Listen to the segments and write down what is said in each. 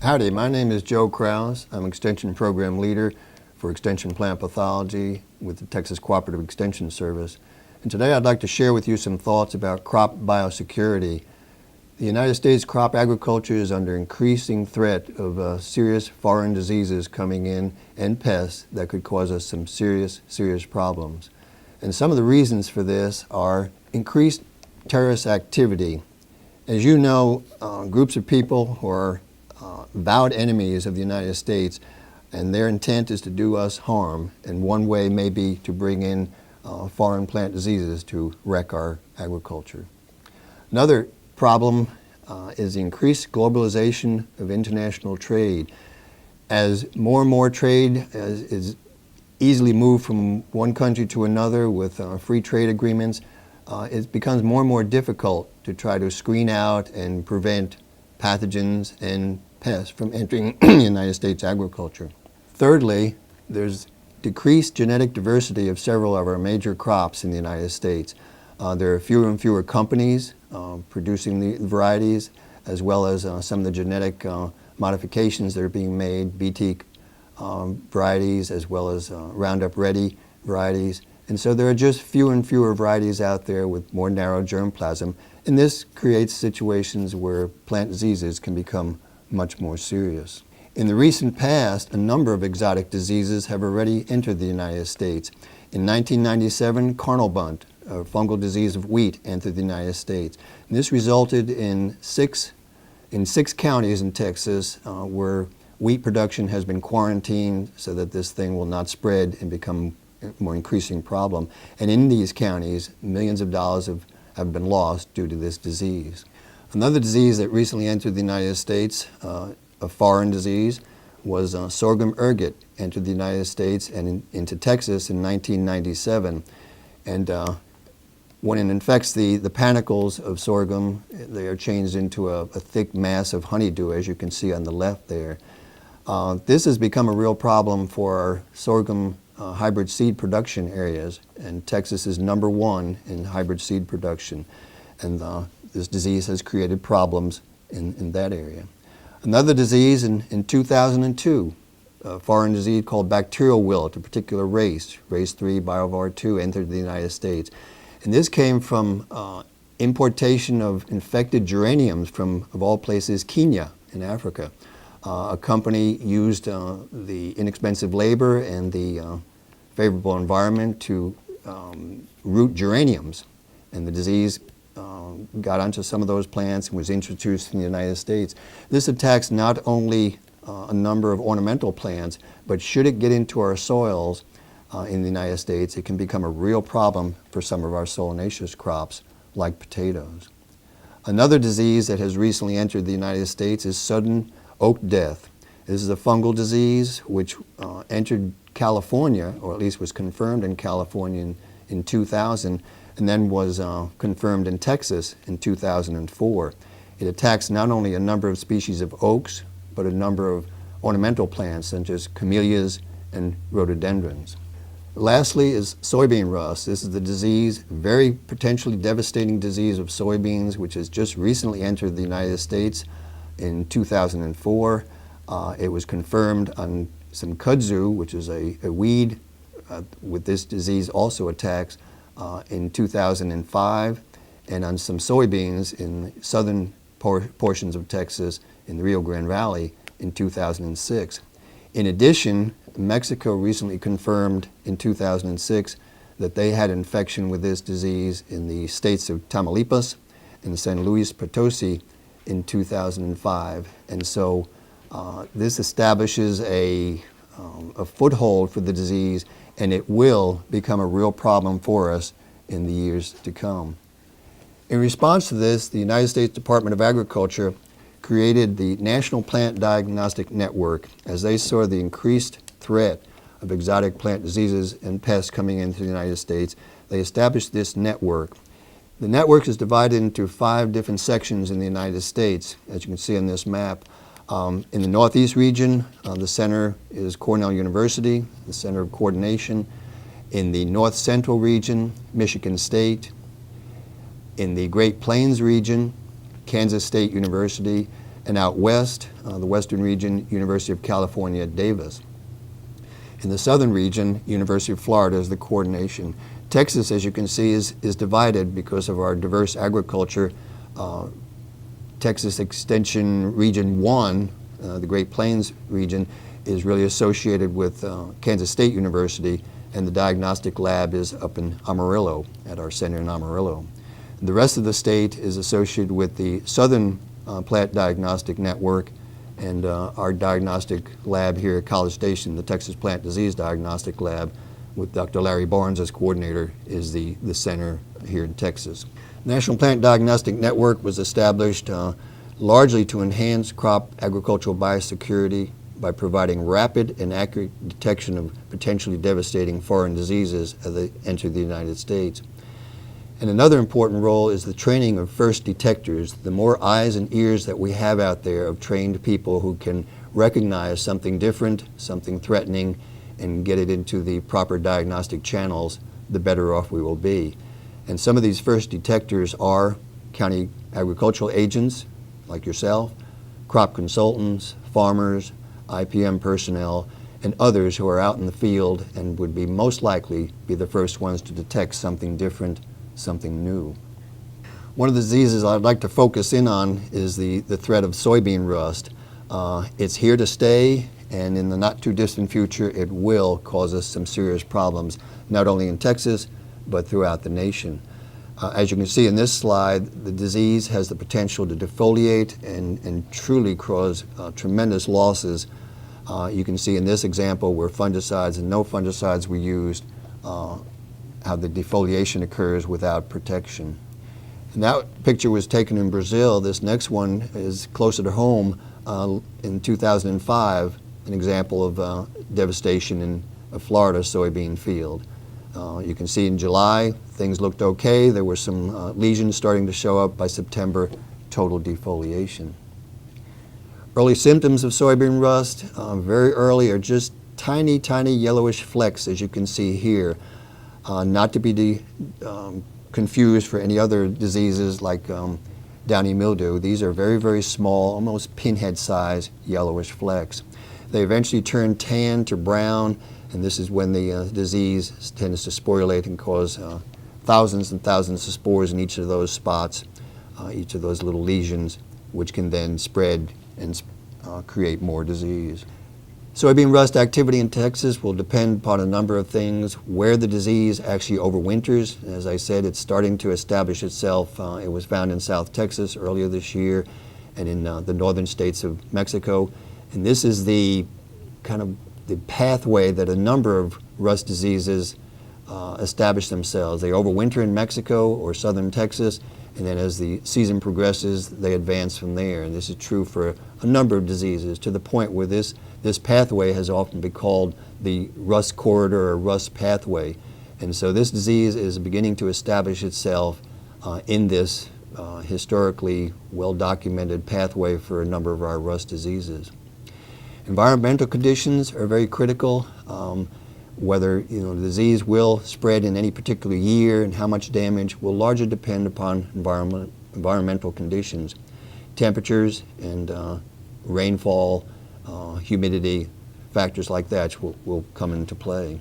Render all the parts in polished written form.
Howdy, my name is Joe Krausz. I'm Extension Program Leader for Extension Plant Pathology with the Texas Cooperative Extension Service. And today I'd like to share with you some thoughts about crop biosecurity. The United States crop agriculture is under increasing threat of serious foreign diseases coming in and pests that could cause us some serious problems. And some of the reasons for this are increased terrorist activity. As you know, groups of people who are vowed enemies of the United States, and their intent is to do us harm, and one way may be to bring in foreign plant diseases to wreck our agriculture. Another problem is the increased globalization of international trade. As more and more trade is easily moved from one country to another with free trade agreements, it becomes more and more difficult to try to screen out and prevent pathogens and pests from entering the United States agriculture. Thirdly, there's decreased genetic diversity of several of our major crops in the United States. There are fewer and fewer companies producing the varieties, as well as some of the genetic modifications that are being made, BT varieties, as well as Roundup Ready varieties. And so there are just fewer and fewer varieties out there with more narrow germplasm, and this creates situations where plant diseases can become much more serious. In the recent past, a number of exotic diseases have already entered the United States. In 1997, carnal bunt, a fungal disease of wheat, entered the United States. And this resulted in six counties in Texas where wheat production has been quarantined so that this thing will not spread and become a more increasing problem. And in these counties, millions of dollars have been lost due to this disease. Another disease that recently entered the United States, a foreign disease, was sorghum ergot, entered the United States and into Texas in 1997. And when it infects the panicles of sorghum, they are changed into a thick mass of honeydew, as you can see on the left there. This has become a real problem for our sorghum hybrid seed production areas, and Texas is #1 in hybrid seed production. And this disease has created problems in that area. Another disease in 2002, a foreign disease called bacterial wilt, a particular race 3 biovar 2, entered the United States. And this came from importation of infected geraniums from, of all places, Kenya in Africa. A company used the inexpensive labor and the favorable environment to root geraniums, and the disease got onto some of those plants and was introduced in the United States. This attacks not only a number of ornamental plants, but should it get into our soils in the United States, it can become a real problem for some of our solanaceous crops like potatoes. Another disease that has recently entered the United States is sudden oak death. This is a fungal disease which entered California, or at least was confirmed in California in 2000, and then was confirmed in Texas in 2004. It attacks not only a number of species of oaks, but a number of ornamental plants such as camellias and rhododendrons. Lastly is soybean rust. This is the disease, very potentially devastating disease of soybeans, which has just recently entered the United States in 2004. It was confirmed on some kudzu, which is a weed with this disease also attacks, in 2005, and on some soybeans in southern portions of Texas in the Rio Grande Valley in 2006. In addition, Mexico recently confirmed in 2006 that they had infection with this disease in the states of Tamaulipas and San Luis Potosi in 2005. And so this establishes a foothold for the disease, and it will become a real problem for us in the years to come. In response to this, the United States Department of Agriculture created the National Plant Diagnostic Network as they saw the increased threat of exotic plant diseases and pests coming into the United States. They established this network. The network is divided into 5 different sections in the United States, as you can see on this map. In the Northeast region, the center is Cornell University, the center of coordination. In the North Central region, Michigan State. In the Great Plains region, Kansas State University. And out west, the western region, University of California at Davis. In the southern region, University of Florida is the coordination. Texas, as you can see, is divided because of our diverse agriculture. Texas Extension Region 1, the Great Plains region, is really associated with Kansas State University, and the diagnostic lab is up in Amarillo, at our center in Amarillo. The rest of the state is associated with the Southern Plant Diagnostic Network, and our diagnostic lab here at College Station, the Texas Plant Disease Diagnostic Lab, with Dr. Larry Barnes as coordinator, is the center here in Texas. National Plant Diagnostic Network was established largely to enhance crop agricultural biosecurity by providing rapid and accurate detection of potentially devastating foreign diseases as they enter the United States. And another important role is the training of first detectors. The more eyes and ears that we have out there of trained people who can recognize something different, something threatening, and get it into the proper diagnostic channels, the better off we will be. And some of these first detectors are county agricultural agents like yourself, crop consultants, farmers, IPM personnel, and others who are out in the field and would be most likely be the first ones to detect something different, something new. One of the diseases I'd like to focus in on is the threat of soybean rust. It's here to stay, and in the not too distant future it will cause us some serious problems, not only in Texas but throughout the nation. As you can see in this slide, the disease has the potential to defoliate and truly cause tremendous losses. You can see in this example where fungicides and no fungicides were used, how the defoliation occurs without protection. And that picture was taken in Brazil. This next one is closer to home in 2005, an example of devastation in a Florida soybean field. You can see in July, things looked okay. There were some lesions starting to show up. By September, total defoliation. Early symptoms of soybean rust, very early, are just tiny, tiny yellowish flecks, as you can see here. Not to be confused for any other diseases like downy mildew. These are very, very small, almost pinhead-sized yellowish flecks. They eventually turn tan to brown, and this is when the disease tends to sporulate and cause thousands and thousands of spores in each of those spots, each of those little lesions, which can then spread and create more disease. Soybean rust activity in Texas will depend upon a number of things. Where the disease actually overwinters, as I said, it's starting to establish itself. It was found in South Texas earlier this year and in the northern states of Mexico. And this is the kind of the pathway that a number of rust diseases establish themselves. They overwinter in Mexico or southern Texas, and then as the season progresses, they advance from there. And this is true for a number of diseases, to the point where this pathway has often been called the rust corridor or rust pathway. And so this disease is beginning to establish itself in this historically well-documented pathway for a number of our rust diseases. Environmental conditions are very critical. Whether the disease will spread in any particular year and how much damage will largely depend upon environmental conditions. Temperatures and rainfall, humidity, factors like that will come into play.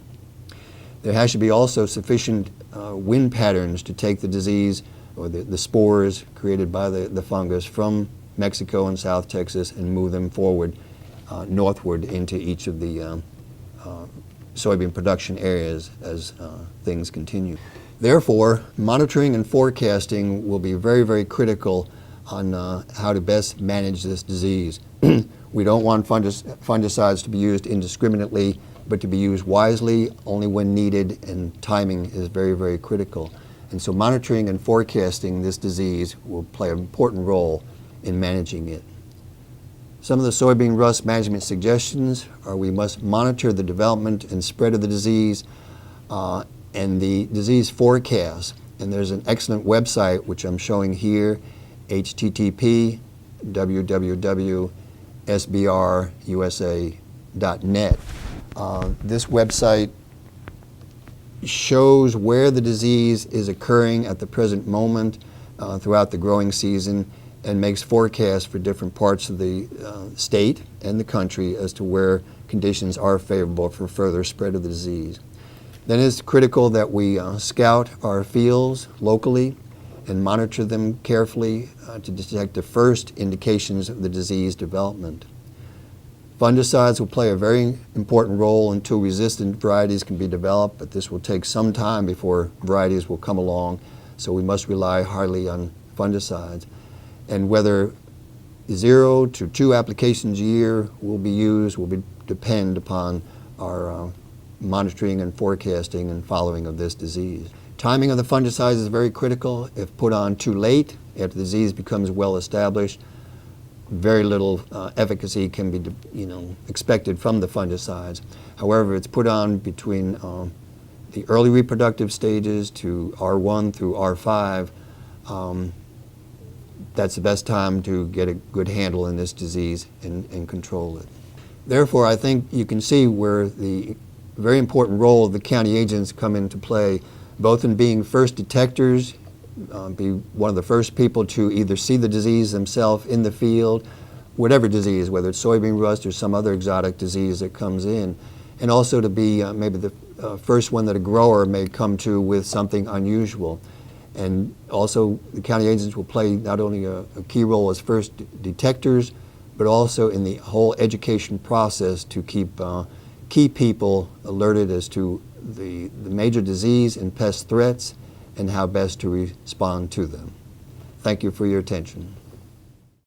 There has to be also sufficient wind patterns to take the disease or the spores created by the fungus from Mexico and South Texas and move them forward northward into each of the soybean production areas as things continue. Therefore, monitoring and forecasting will be very, very critical on how to best manage this disease. We don't want fungicides to be used indiscriminately, but to be used wisely, only when needed, and timing is very, very critical. And so monitoring and forecasting this disease will play an important role in managing it. Some of the soybean rust management suggestions are we must monitor the development and spread of the disease and the disease forecast. And there's an excellent website which I'm showing here, http://www.sbrusa.net. This website shows where the disease is occurring at the present moment throughout the growing season, and makes forecasts for different parts of the state and the country as to where conditions are favorable for further spread of the disease. Then it's critical that we scout our fields locally and monitor them carefully to detect the first indications of the disease development. Fungicides will play a very important role until resistant varieties can be developed, but this will take some time before varieties will come along, so we must rely highly on fungicides. And whether 0 to 2 applications a year will be used will depend upon our monitoring and forecasting and following of this disease. Timing of the fungicides is very critical. If put on too late, after the disease becomes well established, very little efficacy can be expected from the fungicides. However, if it's put on between the early reproductive stages to R1 through R5, that's the best time to get a good handle in this disease and control it. Therefore, I think you can see where the very important role of the county agents come into play, both in being first detectors, be one of the first people to either see the disease themselves in the field, whatever disease, whether it's soybean rust or some other exotic disease that comes in, and also to be maybe the first one that a grower may come to with something unusual. And also the county agents will play not only a key role as first detectors, but also in the whole education process to keep key people alerted as to the major disease and pest threats and how best to respond to them. Thank you for your attention.